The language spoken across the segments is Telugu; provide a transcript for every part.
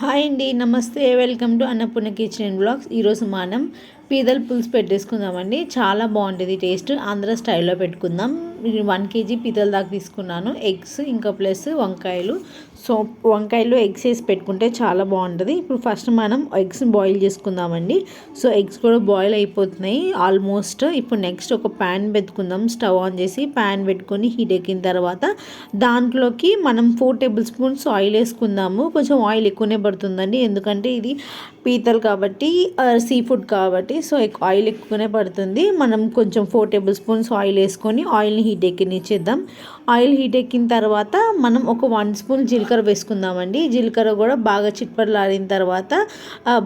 హాయ్ అండి, నమస్తే, welcome to Annapurna kitchen and blogs. ఈరోజు మనం పీతల పులుసు పెట్టేసుకుందామండి. చాలా బాగుంటుంది టేస్ట్. ఆంధ్ర స్టైల్లో పెట్టుకుందాం. 1 kg పీతల దాకా తీసుకున్నాను. ఎగ్స్ ఇంకా ప్లస్ వంకాయలు. సో వంకాయలు ఎగ్స్ వేసి పెట్టుకుంటే చాలా బాగుంటుంది. ఇప్పుడు ఫస్ట్ మనం ఎగ్స్ని బాయిల్ చేసుకుందామండి. సో ఎగ్స్ కూడా బాయిల్ అయిపోతున్నాయి ఆల్మోస్ట్. ఇప్పుడు నెక్స్ట్ ఒక ప్యాన్ పెట్టుకుందాం. స్టవ్ ఆన్ చేసి ప్యాన్ పెట్టుకొని హీట్ ఎక్కిన తర్వాత దాంట్లోకి మనం 4 టేబుల్ స్పూన్స్ ఆయిల్ వేసుకుందాము. కొంచెం ఆయిల్ ఎక్కువనే పడుతుందండి, ఎందుకంటే ఇది పీతలు కాబట్టి, సీ ఫుడ్ కాబట్టి, సో ఆయిల్ ఎక్కువనే పడుతుంది. మనం కొంచెం 4 టేబుల్ స్పూన్స్ ఆయిల్ వేసుకొని ఆయిల్ని హీట్ ఎక్కినిచ్చేద్దాం. ఆయిల్ హీట్ ఎక్కిన తర్వాత మనం ఒక 1 స్పూన్ జీలకర్ర వేసుకుందామండి. జీలకర్ర కూడా బాగా చిట్పట్లాడిన తర్వాత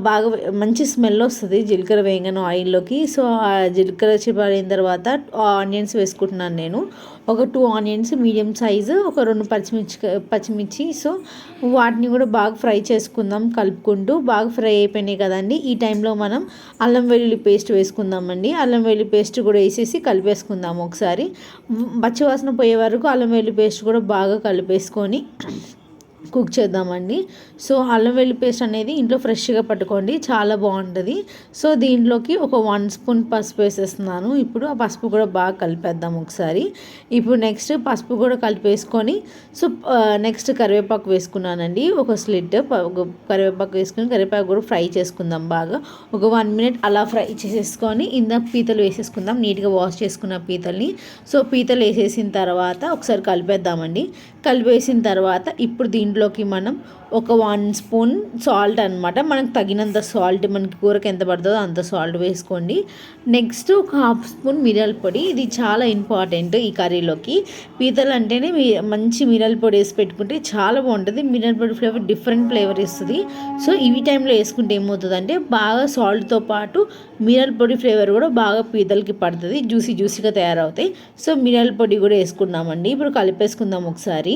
బాగా మంచి స్మెల్ వస్తుంది జీలకర్ర వేయగానే ఆయిల్లోకి. సో ఆ జీలకర్ర చిట్పడిన తర్వాత ఆనియన్స్ వేసుకుంటున్నాను నేను. ఒక 2 ఆనియన్స్ మీడియం సైజు, ఒక 2 పచ్చిమిర్చి. సో వాటిని కూడా బాగా ఫ్రై చేసుకుందాం కలుపుకుంటూ. బాగా ఫ్రై అయిపోయినాయి కదండి. ఈ టైంలో మనం అల్లం వెల్లుల్లి పేస్ట్ వేసుకుందామండి. అల్లం వెల్లుల్లి పేస్ట్ కూడా వేసేసి కలిపేసుకుందాం ఒకసారి. పచ్చివాసన పోయే వరకు అల్లం వెల్లుల్లి పేస్ట్ కూడా బాగా కలిపేసుకొని కుక్ చేద్దామండి. సో అల్లం వెల్లుల్లి పేస్ట్ అనేది ఇంట్లో ఫ్రెష్గా పట్టుకోండి, చాలా బాగుంటుంది. సో దీంట్లోకి ఒక 1 స్పూన్ పసుపు వేసేస్తున్నాను. ఇప్పుడు ఆ పసుపు కూడా బాగా కలిపేద్దాం ఒకసారి. ఇప్పుడు నెక్స్ట్ పసుపు కూడా కలిపేసుకొని సో నెక్స్ట్ కరివేపాకు వేసుకున్నానండి. ఒక స్లిట్ కరివేపాకు వేసుకొని కరివేపాకు కూడా ఫ్రై చేసుకుందాం బాగా. ఒక 1 మినిట్ అలా ఫ్రై చేసేసుకొని ఇందాక పీతలు వేసేసుకుందాం, నీట్గా వాష్ చేసుకున్న పీతల్ని. సో పీతలు వేసేసిన తర్వాత ఒకసారి కలిపేద్దామండి. కలిపేసిన తర్వాత ఇప్పుడు దీంట్లోకి మనం ఒక 1 స్పూన్ సాల్ట్ అనమాట, మనకు తగినంత సాల్ట్, మనకి కూరకి ఎంత పడుతుందో అంత సాల్ట్ వేసుకోండి. నెక్స్ట్ ఒక 1/2 స్పూన్ మిరియాల పొడి. ఇది చాలా ఇంపార్టెంట్ ఈ కర్రీలోకి. పీతలు అంటేనే మంచి మిరియాల పొడి వేసి పెట్టుకుంటే చాలా బాగుంటుంది. మిరియాల పొడి ఫ్లేవర్ డిఫరెంట్ ఫ్లేవర్ ఇస్తుంది. సో ఇవి టైంలో వేసుకుంటే ఏమవుతుందంటే బాగా సాల్ట్తో పాటు మిరియాల పొడి ఫ్లేవర్ కూడా బాగా పీతలకి పడుతుంది, జ్యూసీగా తయారవుతాయి. సో మిరియాల పొడి కూడా వేసుకున్నామండి. ఇప్పుడు కలిపేసుకుందాం ఒకసారి.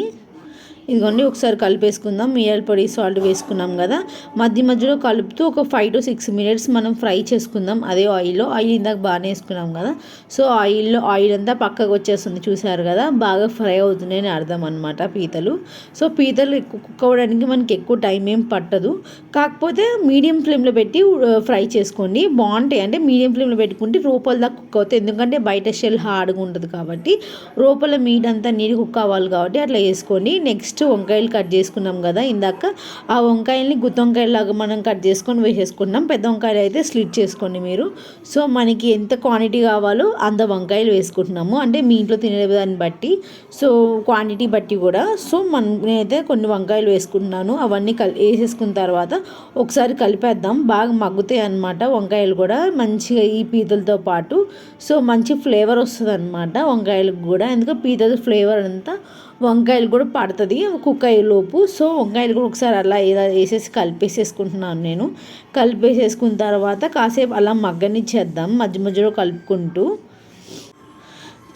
ఇదిగోండి ఒకసారి కలిపేసుకుందాం. మిరియాల పొడి సాల్ట్ వేసుకున్నాం కదా, మధ్యలో కలుపుతూ ఒక 5 to 6 మినిట్స్ మనం ఫ్రై చేసుకుందాం అదే ఆయిల్లో. ఆయిల్ ఇందాక బాగానే వేసుకున్నాం కదా, సో ఆయిల్ అంతా పక్కకు వచ్చేస్తుంది, చూసారు కదా, బాగా ఫ్రై అవుతున్నాయని అర్థం అనమాట పీతలు. సో పీతలు కుక్ అవ్వడానికి మనకి ఎక్కువ టైం ఏం పట్టదు, కాకపోతే మీడియం ఫ్లేమ్లో పెట్టి ఫ్రై చేసుకోండి, బాగుంటాయి. అంటే మీడియం ఫ్లేమ్లో పెట్టుకుంటే లోపల దాకా కుక్ అవుతాయి, ఎందుకంటే బయట షెల్ హార్డ్గా ఉంటుంది కాబట్టి లోపల మీట్ అంతా నీరు కుక్ అవ్వాలి కాబట్టి అట్లా వేసుకోండి. నెక్స్ట్ వంకాయలు కట్ చేసుకున్నాం కదా ఇందాక, ఆ వంకాయల్ని గుత్తి వంకాయలాగా మనం కట్ చేసుకొని వేసేసుకున్నాం. పెద్ద వంకాయలు అయితే స్లిట్ చేసుకోండి మీరు. సో మనకి ఎంత క్వాంటిటీ కావాలో అంత వంకాయలు వేసుకుంటున్నాము, అంటే మీ ఇంట్లో తినేదాన్ని బట్టి, సో క్వాంటిటీ బట్టి కూడా. సో నేనైతే కొన్ని వంకాయలు వేసుకుంటున్నాను. అవన్నీ వేసేసుకున్న తర్వాత ఒకసారి కలిపేద్దాం. బాగా మగ్గుతాయి అన్నమాట వంకాయలు కూడా మంచిగా ఈ పీతలతో పాటు. సో మంచి ఫ్లేవర్ వస్తుంది అనమాట వంకాయలకు కూడా, ఎందుకంటే పీతల ఫ్లేవర్ అంతా వంకాయలు కూడా పడుతుంది కుక్ అయ్యేలోపు. సో వంకాయలు కూడా ఒకసారి అలా వేసేసి కలిపేసేసుకుంటున్నాను నేను. కలిపేసేసుకున్న తర్వాత కాసేపు అలా మగ్గనిచ్చేద్దాం మధ్యలో కలుపుకుంటూ.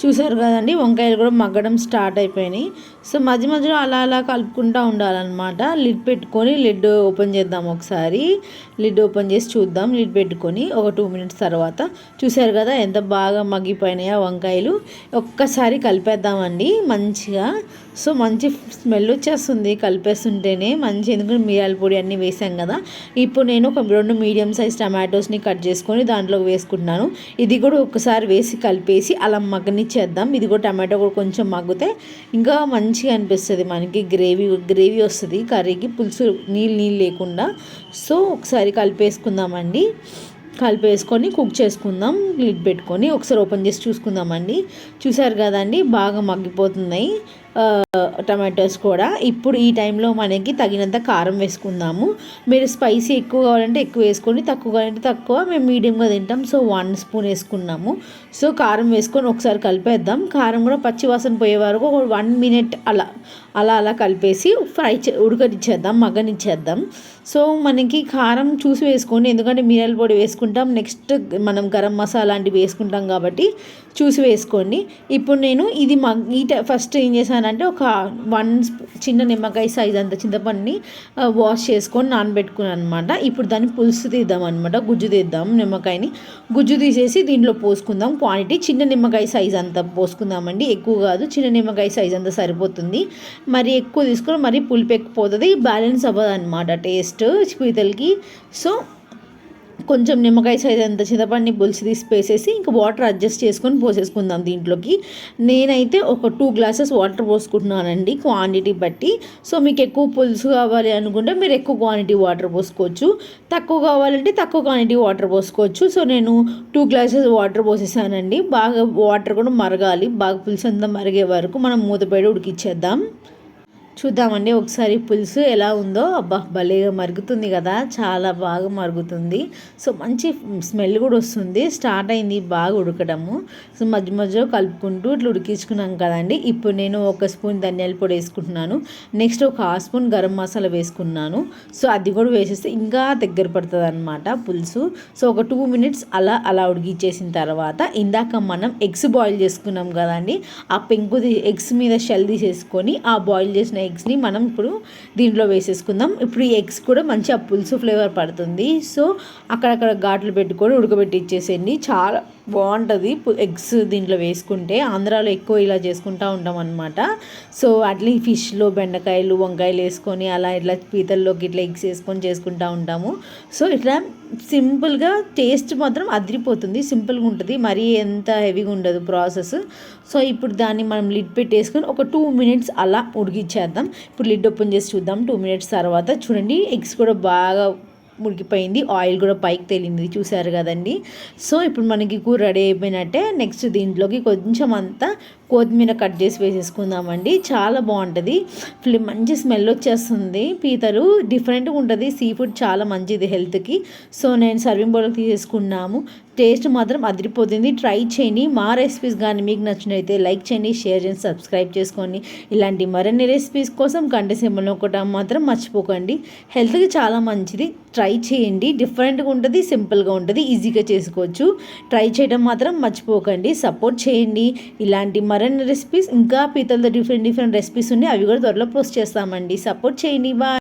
చూసారు కదండి, వంకాయలు కూడా మగ్గడం స్టార్ట్ అయిపోయినాయి. సో మధ్యలో అలా కలుపుకుంటూ ఉండాలన్నమాట. లిడ్ పెట్టుకొని లిడ్ ఓపెన్ చేద్దాం ఒకసారి. లిడ్ ఓపెన్ చేసి చూద్దాం లిడ్ పెట్టుకొని ఒక 2 మినిట్స్ తర్వాత. చూసారు కదా ఎంత బాగా మగ్గిపోయినాయా వంకాయలు. ఒక్కసారి కలిపేద్దామండి మంచిగా. సో మంచి స్మెల్ వచ్చేస్తుంది కలిపేస్తుంటేనే మంచి, ఎందుకంటే మిరియాల పొడి అన్నీ వేసాం కదా. ఇప్పుడు నేను ఒక 2 మీడియం సైజ్ టమాటోస్ని కట్ చేసుకొని దాంట్లోకి వేసుకుంటున్నాను. ఇది కూడా ఒకసారి వేసి కలిపేసి అలా మగ్గనిచ్చేద్దాం. ఇది కూడా టమాటో కూడా కొంచెం మగ్గితే ఇంకా మంచిగా అనిపిస్తుంది మనకి, గ్రేవీ వస్తుంది కర్రీకి, పులుసు నీళ్ళు లేకుండా. సో ఒకసారి కలిపేసుకుందామండి. కలిపేసుకొని కుక్ చేసుకుందాం లిడ్ పెట్టుకొని. ఒకసారి ఓపెన్ చేసి చూసుకుందామండి. చూసారు కదండి బాగా మగ్గిపోతున్నాయి టమాటోస్ కూడా. ఇప్పుడు ఈ టైంలో మనకి తగినంత కారం వేసుకుందాము. మీరు స్పైసీ ఎక్కువ కావాలంటే ఎక్కువ వేసుకోండి, తక్కువ కావాలంటే తక్కువ. మేము మీడియంగా తింటాం, సో 1 స్పూన్ వేసుకున్నాము. సో కారం వేసుకొని ఒకసారి కలిపేద్దాం. కారం కూడా పచ్చి వాసన పోయే వరకు ఒక 1 మినిట్ అలా కలిపేసి ఉడకనిచ్చేద్దాం, మగ్గనిచ్చేద్దాం. సో మనకి కారం చూసి వేసుకోండి, ఎందుకంటే మిరియాల పొడి వేసుకుంటాం, నెక్స్ట్ మనం గరం మసాలా లాంటివి వేసుకుంటాం కాబట్టి చూసి వేసుకోండి. ఇప్పుడు నేను ఇది ఫస్ట్ ఏం చేశాను చేశానంటే ఒక చిన్న నిమ్మకాయ సైజ్ అంత చింతపండుని వాష్ చేసుకొని నానబెట్టుకున్నాను అనమాట. ఇప్పుడు దాన్ని పులుసు తీద్దాం అనమాట, గుజ్జు తీద్దాం. నిమ్మకాయని గుజ్జు తీసేసి దీంట్లో పోసుకుందాం. క్వాంటిటీ చిన్న నిమ్మకాయ సైజ్ అంతా పోసుకుందామండి, ఎక్కువ కాదు. చిన్న నిమ్మకాయ సైజ్ అంతా సరిపోతుంది. మరి ఎక్కువ తీసుకొని మరి పులుపు ఎక్కుపోతుంది, బ్యాలెన్స్ అవ్వదు అనమాట టేస్ట్ పీతలకి. సో కొంచెం నిమ్మకాయ సైజ్ అంత చింతపండుని పులుసు తీసి వేసేసి ఇంకా వాటర్ అడ్జస్ట్ చేసుకొని పోసేసుకుందాం దీంట్లోకి. నేనైతే ఒక 2 గ్లాసెస్ వాటర్ పోసుకుంటున్నానండి క్వాంటిటీ బట్టి. సో మీకు ఎక్కువ పులుసు కావాలి అనుకుంటే మీరు ఎక్కువ క్వాంటిటీ వాటర్ పోసుకోవచ్చు, తక్కువ కావాలంటే తక్కువ క్వాంటిటీ వాటర్ పోసుకోవచ్చు. సో నేను 2 గ్లాసెస్ వాటర్ పోసేసానండి. బాగా వాటర్ కూడా మరగాలి, బాగా పులుసు అంతా మరిగే వరకు మనం మూత పెట్టి ఉడికిచ్చేద్దాం. చూద్దామండి ఒకసారి పులుసు ఎలా ఉందో. అబ్బా భలేగా మరుగుతుంది కదా, చాలా బాగా మరుగుతుంది. సో మంచి స్మెల్ కూడా వస్తుంది. స్టార్ట్ అయింది బాగా ఉడకడము. సో మధ్య మధ్యలో కలుపుకుంటూ ఇట్లా ఉడికించుకున్నాం కదండి. ఇప్పుడు నేను 1 స్పూన్ ధనియాల పొడి వేసుకుంటున్నాను. నెక్స్ట్ ఒక 1/2 స్పూన్ గరం మసాలా వేసుకున్నాను. సో అది కూడా వేసేస్తే ఇంకా దగ్గర పడుతుంది అనమాట పులుసు. సో ఒక 2 మినిట్స్ అలా ఉడికిచ్చేసిన తర్వాత ఇందాక మనం ఎగ్స్ బాయిల్ చేసుకున్నాం కదండి, ఆ పెంకు ఎగ్స్ మీద షెల్ తీసేసుకొని ఆ బాయిల్ చేసిన ఎగ్స్ని మనం ఇప్పుడు దీంట్లో వేసేసుకుందాం. ఇప్పుడు ఈ ఎగ్స్ కూడా మంచి ఆ పులుసు ఫ్లేవర్ పడుతుంది. సో అక్కడక్కడ ఘాట్లు పెట్టుకొని ఉడకబెట్టి ఇచ్చేసేయండి, చాలా బాగుంటుంది ఎగ్స్ దీంట్లో వేసుకుంటే. ఆంధ్రాలో ఎక్కువ ఇలా చేసుకుంటూ ఉంటాం అనమాట. సో అట్లా ఫిష్లో బెండకాయలు వంకాయలు వేసుకొని అలా ఇట్లా పీతల్లోకి ఇట్లా ఎగ్స్ వేసుకొని చేసుకుంటూ ఉంటాము. సో ఇట్లా సింపుల్గా టేస్ట్ మాత్రం అదిరిపోతుంది, సింపుల్గా ఉంటుంది, మరీ ఎంత హెవీగా ఉండదు ప్రాసెస్. సో ఇప్పుడు దాన్ని మనం లిడ్ పెట్టేసుకొని ఒక 2 మినిట్స్ అలా ఉడికిచ్చేద్దాం. ఇప్పుడు లిడ్ ఓపెన్ చేసి చూద్దాం 2 మినిట్స్ తర్వాత. చూడండి ఎగ్స్ కూడా బాగా ఉడికిపోయింది, ఆయిల్ కూడా పైకి తేలింది, చూసారు కదండి. సో ఇప్పుడు మనకి కూర రెడీ అయిపోయినట్టే. నెక్స్ట్ దీంట్లోకి కొంచెం అంతా కొత్తిమీర కట్ చేసి వేసేసుకుందామండి. చాలా బాగుంటుంది, మంచి స్మెల్ వచ్చేస్తుంది. పీతలు డిఫరెంట్గా ఉంటుంది, సీ ఫుడ్ చాలా మంచిది హెల్త్కి. సో నేను సర్వింగ్ బౌల్కి తీసేసుకున్నాము. టేస్ట్ మాత్రం అదిరిపోతుంది, ట్రై చేయండి. మా రెసిపీస్ కానీ మీకు నచ్చినైతే లైక్ చేయండి, షేర్ చేయండి, సబ్స్క్రైబ్ చేసుకోండి. ఇలాంటి మరిన్ని రెసిపీస్ కోసం గంట సింబల్ నొక్కడం మాత్రం మర్చిపోకండి. హెల్త్కి చాలా మంచిది, ట్రై చేయండి. డిఫరెంట్గా ఉంటుంది, సింపుల్గా ఉంటుంది, ఈజీగా చేసుకోవచ్చు. ట్రై చేయడం మాత్రం మర్చిపోకండి, సపోర్ట్ చేయండి. ఇలాంటి మరిన్ని రెసిపీస్ ఇంకా పీతలతో డిఫరెంట్ రెసిపీస్ ఉన్నాయి, అవి కూడా త్వరలో పోస్ట్ చేస్తామండి. సపోర్ట్ చేయండి. బాయ్.